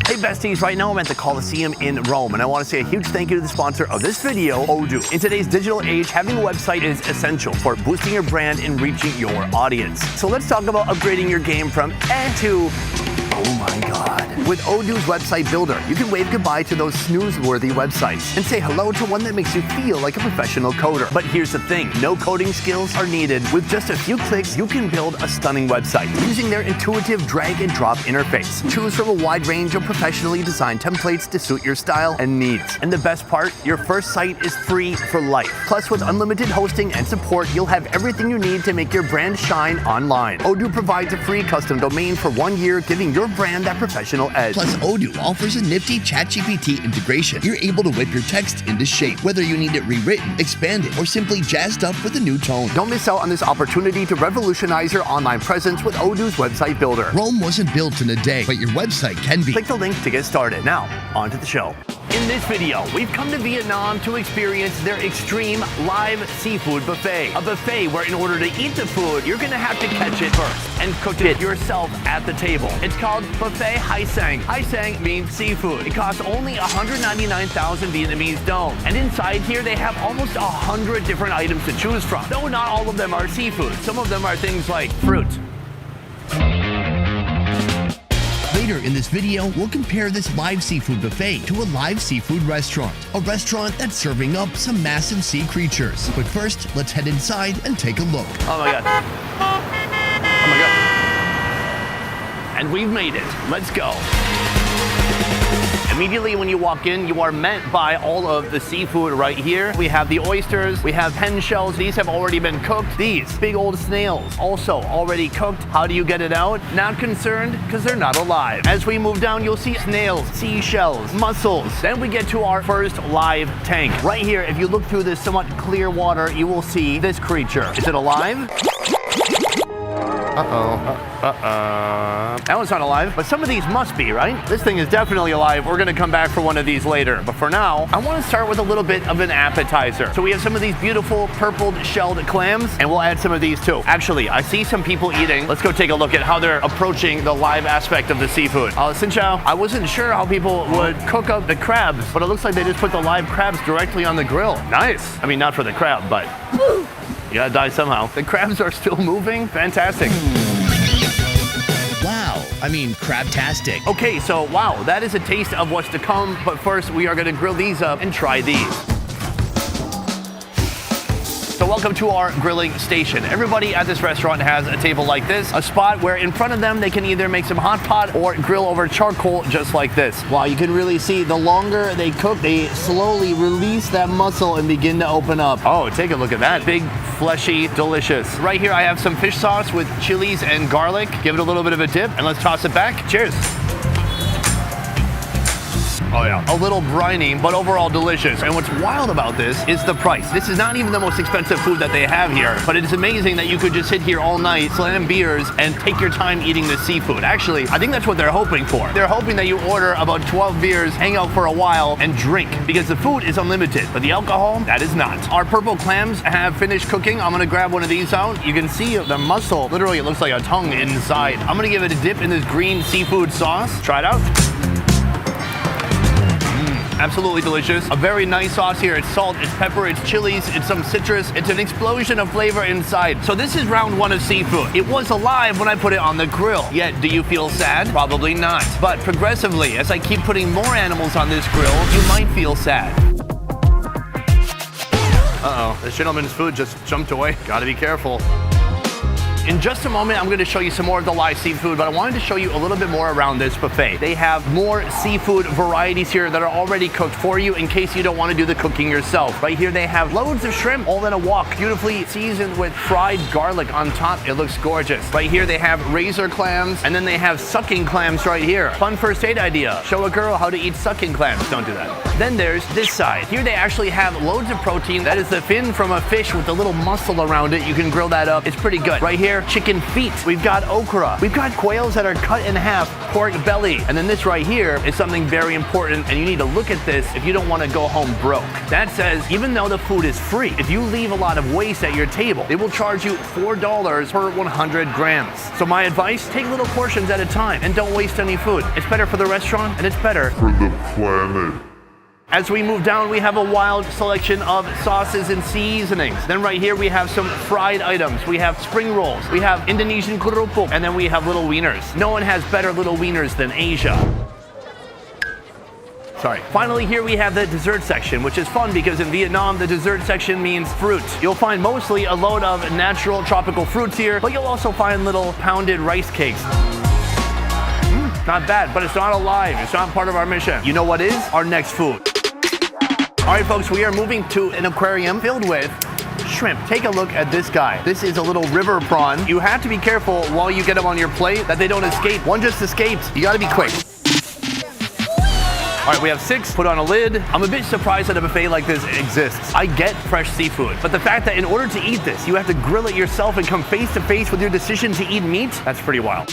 Hey besties, right now I'm at the Colosseum in Rome, and I want to say a huge thank you to the sponsor of this video, Odoo. In today's digital age, having a website is essential for boosting your brand and reaching your audience. So let's talk about upgrading your game from to oh my god. With Odoo's website builder, you can wave goodbye to those snooze-worthy websites and say hello to one that makes you feel like a professional coder. But here's the thing, no coding skills are needed. With just a few clicks, you can build a stunning website using their intuitive drag and drop interface. Choose from a wide range of professionally designed templates to suit your style and needs. And the best part, your first site is free for life. Plus, with unlimited hosting and support, you'll have everything you need to make your brand shine online. Odoo provides a free custom domain for 1 year, giving your brand that professional edge. Plus, Odoo offers a nifty ChatGPT integration. You're able to whip your text into shape, whether you need it rewritten, expanded, or simply jazzed up with a new tone. Don't miss out on this opportunity to revolutionize your online presence with Odoo's website builder. Rome wasn't built in a day, but your website can be. Click the link to get started. Now, on to the show. In this video, we've come to Vietnam to experience their extreme live seafood buffet. A buffet where in order to eat the food, you're gonna have to catch it first and cook it yourself at the table. It's called Buffet Hai Sang. Hai Sang means seafood. It costs only 199,000 Vietnamese dong. And inside here, they have almost 100 different items to choose from. Though not all of them are seafood. Some of them are things like fruit. Later in this video, we'll compare this live seafood buffet to a live seafood restaurant. A restaurant that's serving up some massive sea creatures. But first, let's head inside and take a look. Oh my god. Oh my god. And we've made it. Let's go. Immediately when you walk in, you are met by all of the seafood right here. We have the oysters, we have pen shells. These have already been cooked. These big old snails, also already cooked. How do you get it out? Not concerned, because they're not alive. As we move down, you'll see snails, seashells, mussels. Then we get to our first live tank. Right here, if you look through this somewhat clear water, you will see this creature. Is it alive? That one's not alive, but some of these must be, right? This thing is definitely alive. We're gonna come back for one of these later. But for now, I wanna start with a little bit of an appetizer. So we have some of these beautiful purpled shelled clams, and we'll add some of these too. Actually, I see some people eating. Let's go take a look at how they're approaching the live aspect of the seafood. Xin chào. I wasn't sure how people would cook up the crabs, but it looks like they just put the live crabs directly on the grill. Nice. I mean, not for the crab, but you gotta die somehow. The crabs are still moving. Fantastic. Wow, I mean, crabtastic. Okay, so wow, that is a taste of what's to come. But first, we are gonna grill these up and try these. So welcome to our grilling station. Everybody at this restaurant has a table like this, a spot where in front of them they can either make some hot pot or grill over charcoal just like this. Wow, you can really see the longer they cook, they slowly release that muscle and begin to open up. Oh, take a look at that. Big, fleshy, delicious. Right here I have some fish sauce with chilies and garlic. Give it a little bit of a dip and let's toss it back. Cheers. Oh yeah, a little briny, but overall delicious. And what's wild about this is the price. This is not even the most expensive food that they have here, but it is amazing that you could just sit here all night, slam beers, and take your time eating the seafood. Actually, I think that's what they're hoping for. They're hoping that you order about 12 beers, hang out for a while, and drink, because the food is unlimited, but the alcohol, that is not. Our purple clams have finished cooking. I'm gonna grab one of these out. You can see the muscle, literally it looks like a tongue inside. I'm gonna give it a dip in this green seafood sauce. Try it out. Absolutely delicious. A very nice sauce here. It's salt, it's pepper, it's chilies, it's some citrus. It's an explosion of flavor inside. So this is round one of seafood. It was alive when I put it on the grill. Yet, do you feel sad? Probably not. But progressively, as I keep putting more animals on this grill, you might feel sad. Uh-oh, this gentleman's food just jumped away. Gotta be careful. In just a moment, I'm going to show you some more of the live seafood, but I wanted to show you a little bit more around this buffet. They have more seafood varieties here that are already cooked for you in case you don't want to do the cooking yourself. Right here, they have loads of shrimp, all in a wok, beautifully seasoned with fried garlic on top. It looks gorgeous. Right here, they have razor clams, and then they have sucking clams right here. Fun first aid idea. Show a girl how to eat sucking clams. Don't do that. Then there's this side. Here, they actually have loads of protein. That is the fin from a fish with a little muscle around it. You can grill that up. It's pretty good. Right here, rare chicken feet. We've got okra. We've got quails that are cut in half, pork belly. And then this right here is something very important, and you need to look at this if you don't want to go home broke. That says, even though the food is free, if you leave a lot of waste at your table, they will charge you $4 per 100 grams. So my advice, take little portions at a time and don't waste any food. It's better for the restaurant and it's better for the planet. As we move down, we have a wild selection of sauces and seasonings. Then right here, we have some fried items. We have spring rolls. We have Indonesian kerupuk. And then we have little wieners. No one has better little wieners than Asia. Sorry. Finally, here we have the dessert section, which is fun because in Vietnam, the dessert section means fruit. You'll find mostly a load of natural tropical fruits here, but you'll also find little pounded rice cakes. Not bad, but it's not alive. It's not part of our mission. You know what is? Our next food. All right, folks, we are moving to an aquarium filled with shrimp. Take a look at this guy. This is a little river prawn. You have to be careful while you get them on your plate that they don't escape. One just escaped. You gotta be quick. All right, we have 6, put on a lid. I'm a bit surprised that a buffet like this exists. I get fresh seafood, but the fact that in order to eat this, you have to grill it yourself and come face to face with your decision to eat meat, that's pretty wild.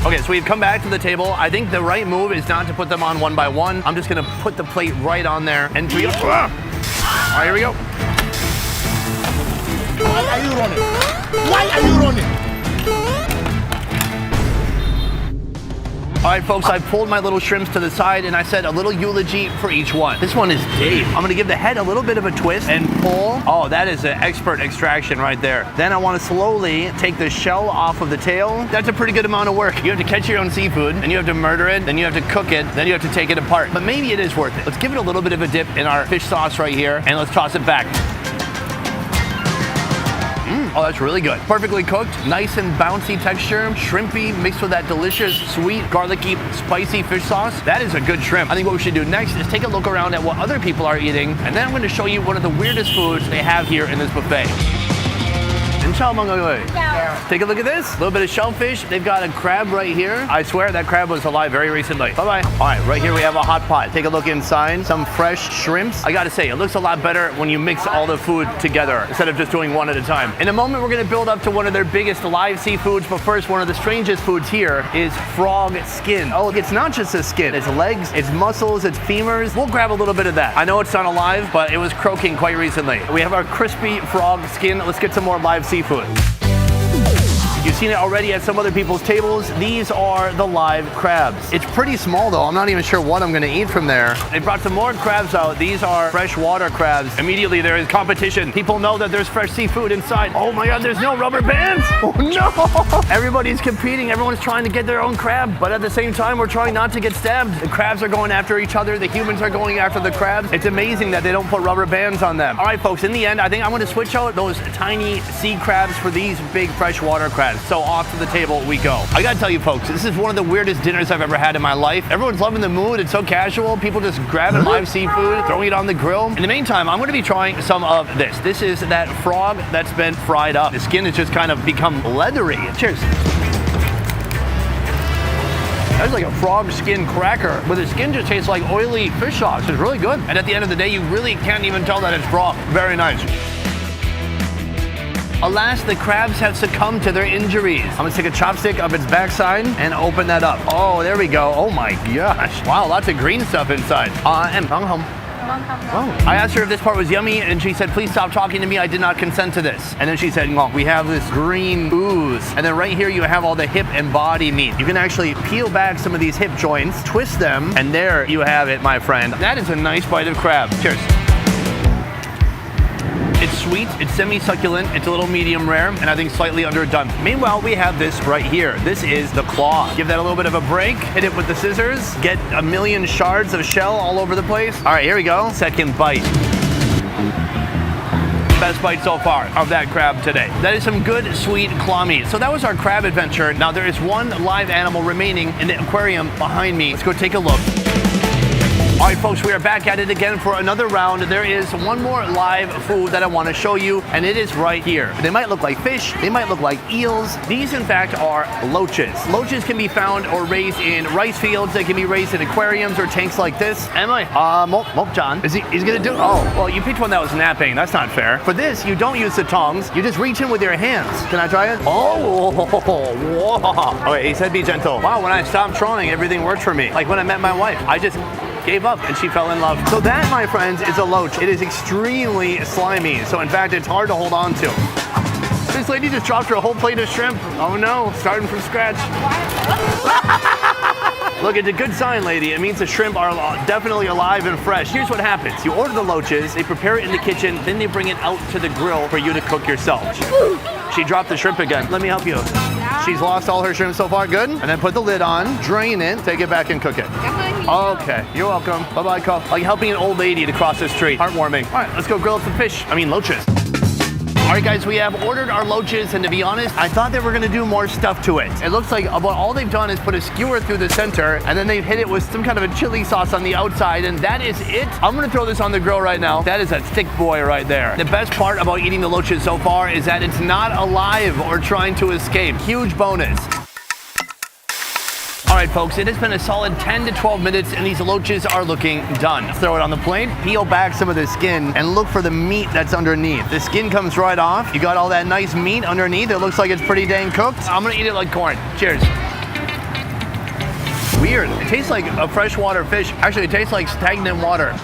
Okay, so we've come back to the table. I think the right move is not to put them on one by one. I'm just gonna put the plate right on there and we go. All right, here we go. Why are you running? Why are you running? All right, folks, I pulled my little shrimps to the side and I said a little eulogy for each one. This one is Dave. I'm gonna give the head a little bit of a twist and pull. Oh, that is an expert extraction right there. Then I wanna slowly take the shell off of the tail. That's a pretty good amount of work. You have to catch your own seafood, and you have to murder it, then you have to cook it, then you have to take it apart. But maybe it is worth it. Let's give it a little bit of a dip in our fish sauce right here, and let's toss it back. Oh, that's really good. Perfectly cooked, nice and bouncy texture, shrimpy mixed with that delicious, sweet, garlicky, spicy fish sauce. That is a good shrimp. I think what we should do next is take a look around at what other people are eating, and then I'm going to show you one of the weirdest foods they have here in this buffet. Take a look at this. A little bit of shellfish. They've got a crab right here. I swear that crab was alive very recently. Bye-bye. All right, right here we have a hot pot. Take a look inside. Some fresh shrimps. I gotta say, it looks a lot better when you mix all the food together instead of just doing one at a time. In a moment, we're gonna build up to one of their biggest live seafoods, but first, one of the strangest foods here is frog skin. Oh, it's not just the skin. It's legs, it's muscles, it's femurs. We'll grab a little bit of that. I know it's not alive, but it was croaking quite recently. We have our crispy frog skin. Let's get some more live seafood. You've seen it already at some other people's tables. These are the live crabs. It's pretty small though. I'm not even sure what I'm gonna eat from there. They brought some more crabs out. These are freshwater crabs. Immediately there is competition. People know that there's fresh seafood inside. Oh my God, there's no rubber bands. Oh no. Everybody's competing. Everyone's trying to get their own crab. But at the same time, we're trying not to get stabbed. The crabs are going after each other. The humans are going after the crabs. It's amazing that they don't put rubber bands on them. All right, folks, in the end, I think I'm gonna switch out those tiny sea crabs for these big freshwater crabs. So off to the table we go. I gotta tell you folks, this is one of the weirdest dinners I've ever had in my life. Everyone's loving the mood. It's so casual. People just grabbing live seafood, throwing it on the grill. In the meantime, I'm gonna be trying some of this. This is that frog that's been fried up. The skin has just kind of become leathery. Cheers. That's like a frog skin cracker, but the skin just tastes like oily fish sauce. It's really good. And at the end of the day, you really can't even tell that it's frog. Very nice. Alas, the crabs have succumbed to their injuries. I'm gonna take a chopstick up its backside and open that up. Oh, there we go. Oh my gosh. Wow, lots of green stuff inside. Oh. I asked her if this part was yummy, and she said, please stop talking to me. I did not consent to this. And then she said, well, we have this green ooze. And then right here, you have all the hip and body meat. You can actually peel back some of these hip joints, twist them, and there you have it, my friend. That is a nice bite of crab. Cheers. It's sweet, it's semi-succulent, it's a little medium rare, and I think slightly underdone. Meanwhile, we have this right here. This is the claw. Give that a little bit of a break, hit it with the scissors, get a million shards of shell all over the place. All right, here we go. Second bite. Best bite so far of that crab today. That is some good, sweet claw meat. So that was our crab adventure. Now there is one live animal remaining in the aquarium behind me. Let's go take a look. All right, folks, we are back at it again for another round. There is one more live food that I want to show you, and it is right here. They might look like fish. They might look like eels. These, in fact, are loaches. Loaches can be found or raised in rice fields. They can be raised in aquariums or tanks like this. John. He's going to do... Oh, well, you picked one that was napping. That's not fair. For this, you don't use the tongs. You just reach in with your hands. Can I try it? Oh, whoa. Okay, he said be gentle. Wow, when I stopped trying, everything worked for me. Like when I met my wife, I just gave up and she fell in love. So that, my friends, is a loach. It is extremely slimy. So in fact, it's hard to hold on to. This lady just dropped her a whole plate of shrimp. Oh no, starting from scratch. Look, it's a good sign, lady. It means the shrimp are definitely alive and fresh. Here's what happens. You order the loaches, they prepare it in the kitchen, then they bring it out to the grill for you to cook yourself. She dropped the shrimp again. Let me help you. She's lost all her shrimp so far. Good. And then put the lid on, drain it, take it back and cook it. Okay, you're welcome. Bye-bye, Cup. Like helping an old lady to cross the street. Heartwarming. All right, let's go grill up some fish. Loaches. All right, guys, we have ordered our loaches, and to be honest, I thought they were gonna do more stuff to it. It looks like about all they've done is put a skewer through the center, and then they've hit it with some kind of a chili sauce on the outside, and that is it. I'm gonna throw this on the grill right now. That is a thick boy right there. The best part about eating the loaches so far is that it's not alive or trying to escape. Huge bonus. All right, folks, it has been a solid 10 to 12 minutes, and these loaches are looking done. Throw it on the plate, peel back some of the skin, and look for the meat that's underneath. The skin comes right off. You got all that nice meat underneath. It looks like it's pretty dang cooked. I'm gonna eat it like corn. Cheers. Weird. It tastes like a freshwater fish. Actually, it tastes like stagnant water.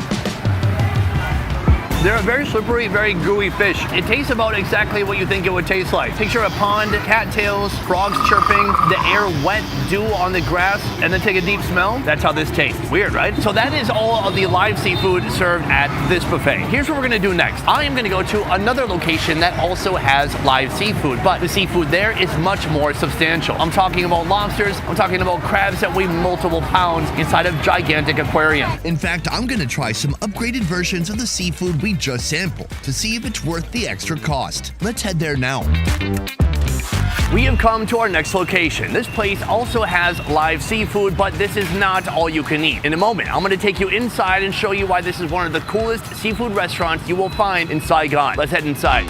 They're a very slippery, very gooey fish. It tastes about exactly what you think it would taste like. Picture a pond, cattails, frogs chirping, the air wet, dew on the grass, and then take a deep smell. That's how this tastes. Weird, right? So that is all of the live seafood served at this buffet. Here's what we're gonna do next. I am gonna go to another location that also has live seafood, but the seafood there is much more substantial. I'm talking about lobsters, I'm talking about crabs that weigh multiple pounds inside of gigantic aquariums. In fact, I'm gonna try some upgraded versions of the seafood we just sampled to see if it's worth the extra cost. Let's head there now. We have come to our next location. This place also has live seafood, but this is not all you can eat. In a moment, I'm gonna take you inside and show you why this is one of the coolest seafood restaurants you will find in Saigon. Let's head inside.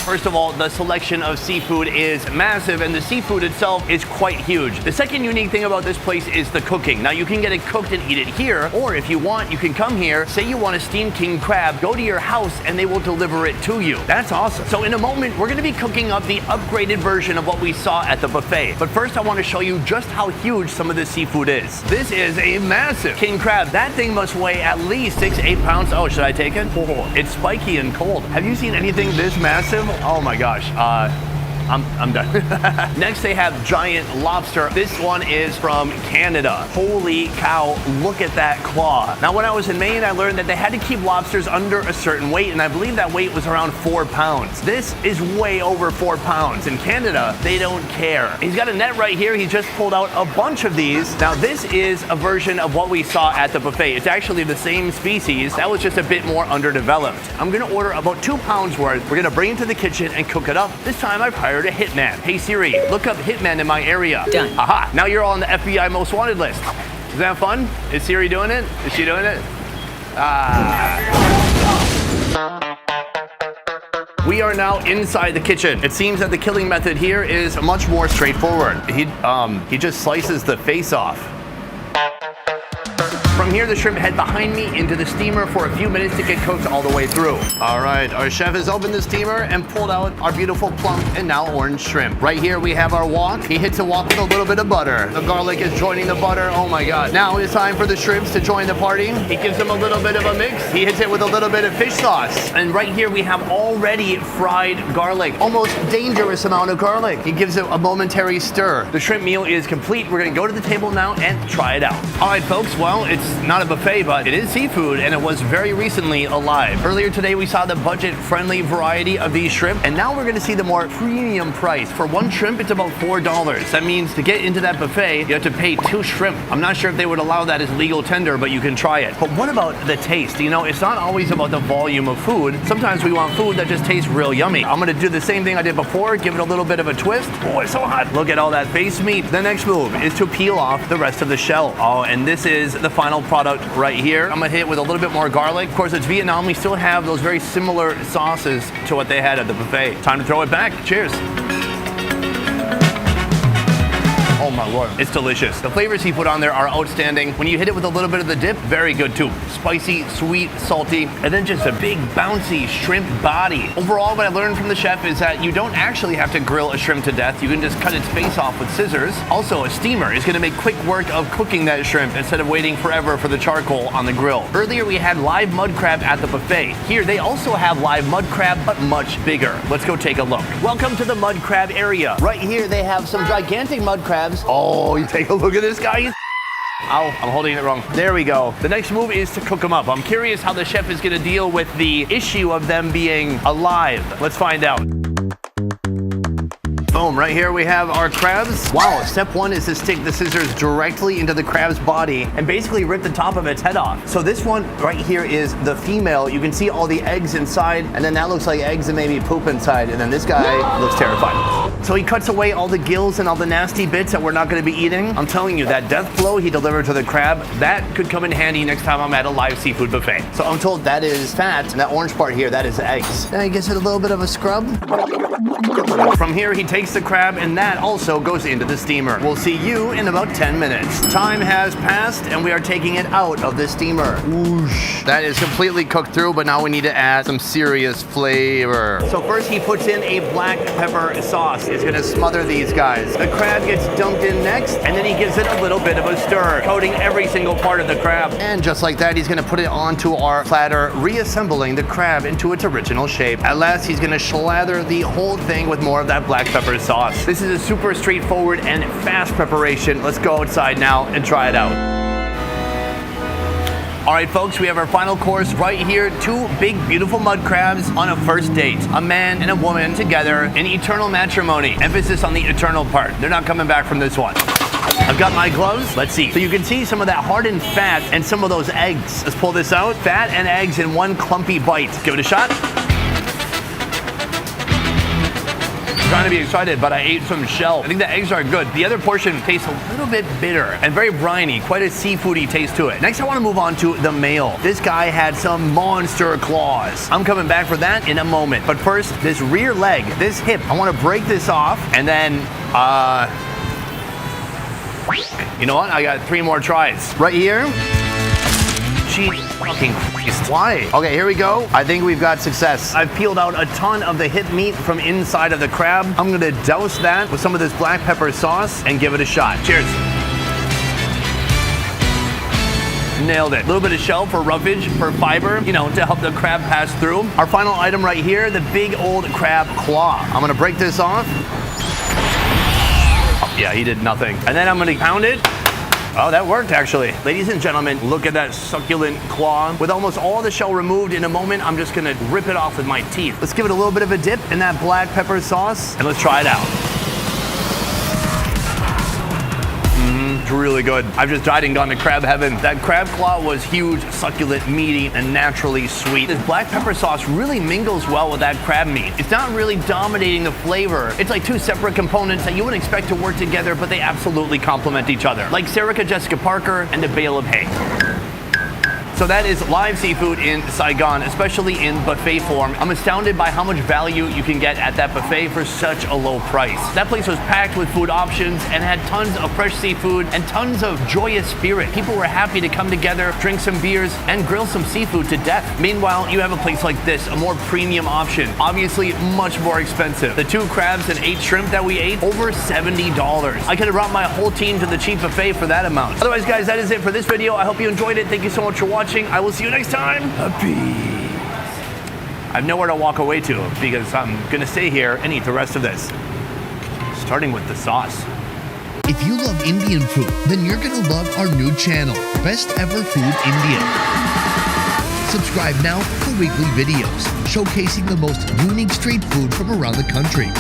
First of all, the selection of seafood is massive, and the seafood itself is quite huge. The second unique thing about this place is the cooking. Now, you can get it cooked and eat it here, or if you want, you can come here, say you want a steamed king crab, go to your house, and they will deliver it to you. That's awesome. So in a moment, we're gonna be cooking up the upgraded version of what we saw at the buffet. But first, I wanna show you just how huge some of this seafood is. This is a massive king crab. That thing must weigh at least 6 to 8 pounds. Oh, should I take it? Oh, it's spiky and cold. Have you seen anything this massive? Oh my gosh, I'm done. Next, they have giant lobster. This one is from Canada. Holy cow, look at that claw. Now, when I was in Maine, I learned that they had to keep lobsters under a certain weight, and I believe that weight was around 4 pounds. This is way over 4 pounds. In Canada, they don't care. He's got a net right here. He just pulled out a bunch of these. Now, this is a version of what we saw at the buffet. It's actually the same species. That was just a bit more underdeveloped. I'm gonna order about 2 pounds worth. We're gonna bring it to the kitchen and cook it up. This time, I've hired a hitman. Hey Siri, look up hitman in my area. Done. Aha, now you're on the FBI most wanted list. Is that fun? Is Siri doing it? Is she doing it? We are now inside the kitchen. It seems that the killing method here is much more straightforward. He just slices the face off. From here, the shrimp head behind me into the steamer for a few minutes to get cooked all the way through. All right, our chef has opened the steamer and pulled out our beautiful plump and now orange shrimp. Right here, we have our wok. He hits a wok with a little bit of butter. The garlic is joining the butter. Oh my God. Now it's time for the shrimps to join the party. He gives them a little bit of a mix. He hits it with a little bit of fish sauce. And right here, we have already fried garlic. Almost dangerous amount of garlic. He gives it a momentary stir. The shrimp meal is complete. We're gonna go to the table now and try it out. All right, folks, well, it's not a buffet, but it is seafood, and it was very recently alive. Earlier today, we saw the budget-friendly variety of these shrimp, and now we're gonna see the more premium price. For one shrimp, it's about $4. That means to get into that buffet, you have to pay 2 shrimp. I'm not sure if they would allow that as legal tender, but you can try it. But what about the taste? You know, it's not always about the volume of food. Sometimes we want food that just tastes real yummy. I'm gonna do the same thing I did before, give it a little bit of a twist. Oh, it's so hot. Look at all that face meat. The next move is to peel off the rest of the shell. Oh, and this is the final final product right here. I'm gonna hit it with a little bit more garlic. Of course, it's Vietnam. We still have those very similar sauces to what they had at the buffet. Time to throw it back. Cheers. Oh my Lord, it's delicious. The flavors he put on there are outstanding. When you hit it with a little bit of the dip, very good too. Spicy, sweet, salty, and then just a big bouncy shrimp body. Overall, what I learned from the chef is that you don't actually have to grill a shrimp to death. You can just cut its face off with scissors. Also, a steamer is gonna make quick work of cooking that shrimp instead of waiting forever for the charcoal on the grill. Earlier, we had live mud crab at the buffet. Here, they also have live mud crab, but much bigger. Let's go take a look. Welcome to the mud crab area. Right here, they have some gigantic mud crabs. Oh, you take a look at this guy. Ow, I'm holding it wrong. There we go. The next move is to cook them up. I'm curious how the chef is gonna deal with the issue of them being alive. Let's find out. Boom, right here we have our crabs. Wow, step one is to stick the scissors directly into the crab's body and basically rip the top of its head off. So this one right here is the female. You can see all the eggs inside, and then that looks like eggs and maybe poop inside, and then this guy looks terrified. So he cuts away all the gills and all the nasty bits that we're not gonna be eating. I'm telling you, that death blow he delivered to the crab, that could come in handy next time I'm at a live seafood buffet. So I'm told that is fat, and that orange part here, that is eggs. Then he gives it a little bit of a scrub. From here, he takes the crab, and that also goes into the steamer. We'll see you in about 10 minutes. Time has passed, and we are taking it out of the steamer. Whoosh. That is completely cooked through, but now we need to add some serious flavor. So first, he puts in a black pepper sauce. It's gonna smother these guys. The crab gets dumped in next, and then he gives it a little bit of a stir, coating every single part of the crab. And just like that, he's gonna put it onto our platter, reassembling the crab into its original shape. At last, he's gonna slather the whole thing with more of that black pepper sauce. This is a super straightforward and fast preparation. Let's go outside now and try it out. All right, folks, we have our final course right here. Two big, beautiful mud crabs on a first date. A man and a woman together in eternal matrimony. Emphasis on the eternal part. They're not coming back from this one. I've got my gloves. Let's see. So you can see some of that hardened fat and some of those eggs. Let's pull this out. Fat and eggs in one clumpy bite. Give it a shot. Trying to be excited, but I ate some shell. I think the eggs are good. The other portion tastes a little bit bitter and very briny, quite a seafoody taste to it. Next, I want to move on to the male. This guy had some monster claws. I'm coming back for that in a moment. But first, this rear leg, this hip, I want to break this off, and then, you know what? I got 3 more tries. Right here. Fucking Christ. Why? Okay, here we go. I think we've got success. I've peeled out a ton of the hip meat from inside of the crab. I'm gonna douse that with some of this black pepper sauce and give it a shot. Cheers. Nailed it. A little bit of shell for roughage, for fiber, you know, to help the crab pass through. Our final item right here, the big old crab claw. I'm gonna break this off. Oh, yeah, he did nothing. And then I'm gonna pound it. Oh, that worked actually. Ladies and gentlemen, look at that succulent claw. With almost all the shell removed, in a moment, I'm just gonna rip it off with my teeth. Let's give it a little bit of a dip in that black pepper sauce, and let's try it out. It's really good. I've just died and gone to crab heaven. That crab claw was huge, succulent, meaty, and naturally sweet. This black pepper sauce really mingles well with that crab meat. It's not really dominating the flavor. It's like 2 separate components that you wouldn't expect to work together, but they absolutely complement each other. Like Serica Jessica Parker and a bale of hay. So that is live seafood in Saigon, especially in buffet form. I'm astounded by how much value you can get at that buffet for such a low price. That place was packed with food options and had tons of fresh seafood and tons of joyous spirit. People were happy to come together, drink some beers, and grill some seafood to death. Meanwhile, you have a place like this, a more premium option. Obviously, much more expensive. The 2 crabs and 8 shrimp that we ate, over $70. I could have brought my whole team to the cheap buffet for that amount. Otherwise, guys, that is it for this video. I hope you enjoyed it. Thank you so much for watching. I will see you next time. Peace. I have nowhere to walk away to because I'm gonna stay here and eat the rest of this. Starting with the sauce. If you love Indian food, then you're gonna love our new channel, Best Ever Food India. Subscribe now for weekly videos showcasing the most unique street food from around the country.